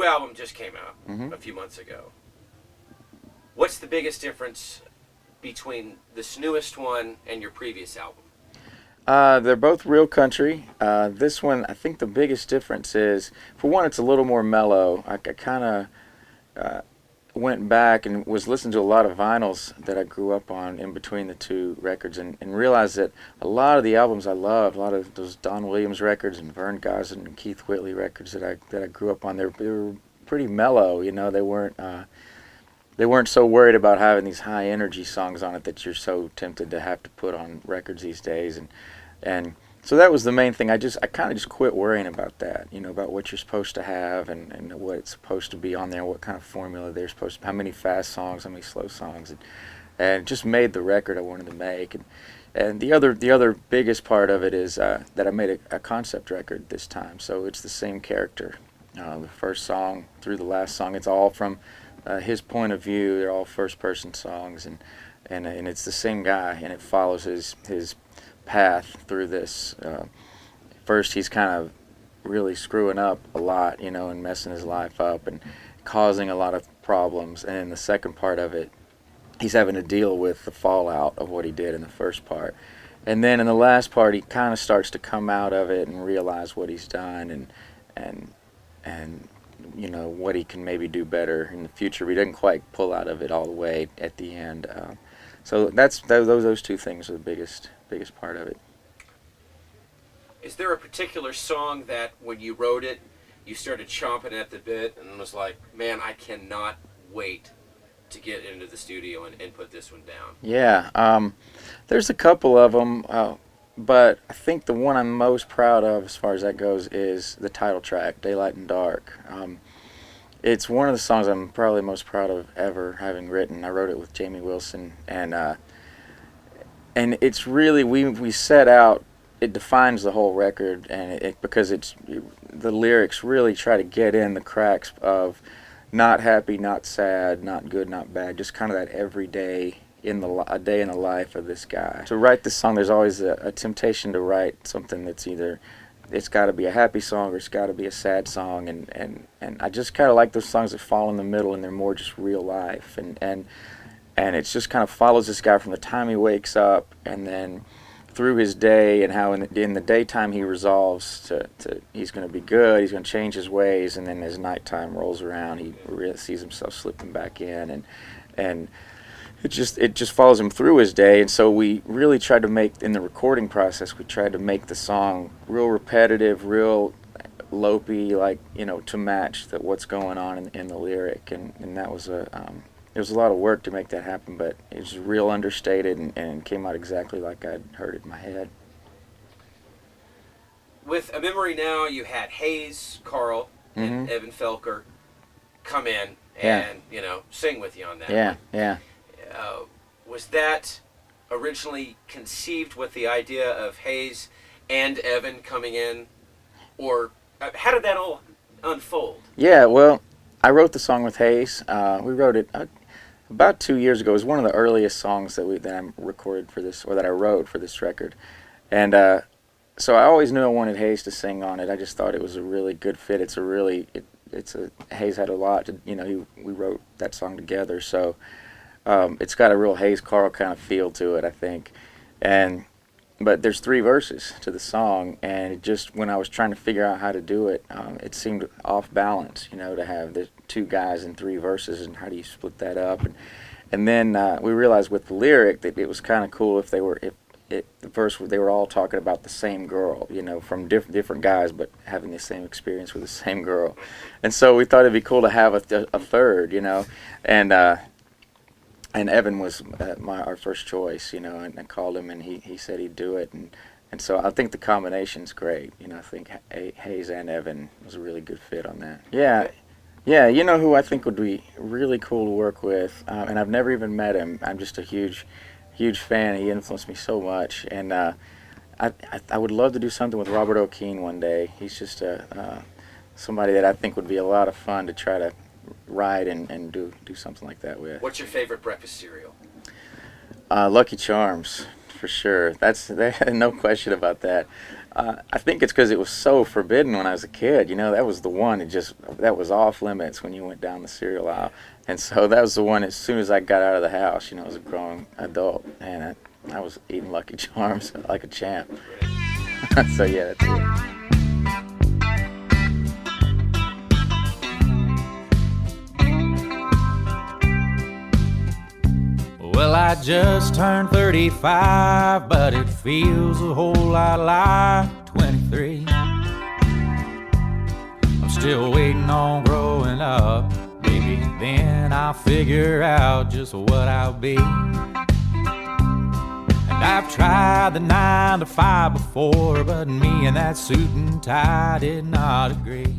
new album just came out a few months ago. What's the biggest difference between this newest one and your previous album? They're both real country. This one, I think the biggest difference is, for one, it's a little more mellow. I kind of went back and was listening to a lot of vinyls that I grew up on in between the two records, and realized that a lot of the albums I love, a lot of those Don Williams records and Vern Gosdin and Keith Whitley records that I grew up on, they were pretty mellow. You know, they weren't so worried about having these high energy songs on it that you're so tempted to have to put on records these days, and so that was the main thing. I kind of just quit worrying about that, you know, about what you're supposed to have and what it's supposed to be on there, what kind of formula they're supposed to, how many fast songs, how many slow songs, and just made the record I wanted to make. And the other biggest part of it is that I made a concept record this time, so it's the same character. The first song through the last song, it's all from his point of view. They're all first-person songs, and it's the same guy, and it follows his path through this. First, he's kind of really screwing up a lot, you know, and messing his life up and causing a lot of problems. And in the second part of it, he's having to deal with the fallout of what he did in the first part. And then in the last part, he kind of starts to come out of it and realize what he's done and you know, what he can maybe do better in the future. But he doesn't quite pull out of it all the way at the end. So those two things are the biggest part of it. Is there a particular song that when you wrote it, you started chomping at the bit and was like, man, I cannot wait to get into the studio and put this one down? Yeah, there's a couple of them, but I think the one I'm most proud of as far as that goes is the title track, Daylight and Dark. It's one of the songs I'm probably most proud of ever having written. I wrote it with Jamie Wilson, and it's really, we set out, it defines the whole record, and because the lyrics really try to get in the cracks of not happy, not sad, not good, not bad, just kind of that everyday a day in the life of this guy. To write this song, there's always a temptation to write something that's either, it's got to be a happy song or it's got to be a sad song, and I just kind of like those songs that fall in the middle and they're more just real life, and it's just kind of follows this guy from the time he wakes up and then through his day, and how in the daytime he resolves to he's going to be good, he's going to change his ways, and then as nighttime rolls around he sees himself slipping back in, and it just follows him through his day. And so we really tried to make, in the recording process, we tried to make the song real repetitive, real lopey, like, you know, to match what's going on in the lyric, and that was it was a lot of work to make that happen, but it was real understated and came out exactly like I'd heard it in my head. With A Memory Now, you had Hayes, Carl, and Evan Felker come in and, you know, sing with you on that. Yeah, yeah. Was that originally conceived with the idea of Hayes and Evan coming in, or how did that all unfold? Yeah, well, I wrote the song with Hayes. We wrote it about 2 years ago. It was one of the earliest songs that I recorded for this, or that I wrote for this record, and so I always knew I wanted Hayes to sing on it. I just thought it was a really good fit. Hayes had a lot to, you know, we wrote that song together, so it's got a real Hayes Carl kind of feel to it, I think. But there's 3 verses to the song, and it just, when I was trying to figure out how to do it, it seemed off balance, you know, to have the 2 guys in 3 verses, and how do you split that up? And then we realized with the lyric that it was kind of cool if they were all talking about the same girl, you know, from different guys, but having the same experience with the same girl. And so we thought it'd be cool to have a third, you know, and Evan was our first choice, you know, and I called him and he said he'd do it, and so I think the combination's great, you know. I think Hayes and Evan was a really good fit on that. Yeah, you know who I think would be really cool to work with, and I've never even met him. I'm just a huge fan. He influenced me so much, and I would love to do something with Robert O'Keefe one day. He's just somebody that I think would be a lot of fun to try to write and do something like that with. What's your favorite breakfast cereal? Lucky Charms, for sure. That's no question about that. I think it's because it was so forbidden when I was a kid. You know, that was the one that was off limits when you went down the cereal aisle. And so that was the one as soon as I got out of the house, you know, as a grown adult. And I was eating Lucky Charms like a champ. So yeah, that's it. Well, I just turned 35, but it feels a whole lot like 23. I'm still waiting on growing up. Maybe then I'll figure out just what I'll be. And I've tried the 9 to 5 before, but me and that suit and tie did not agree.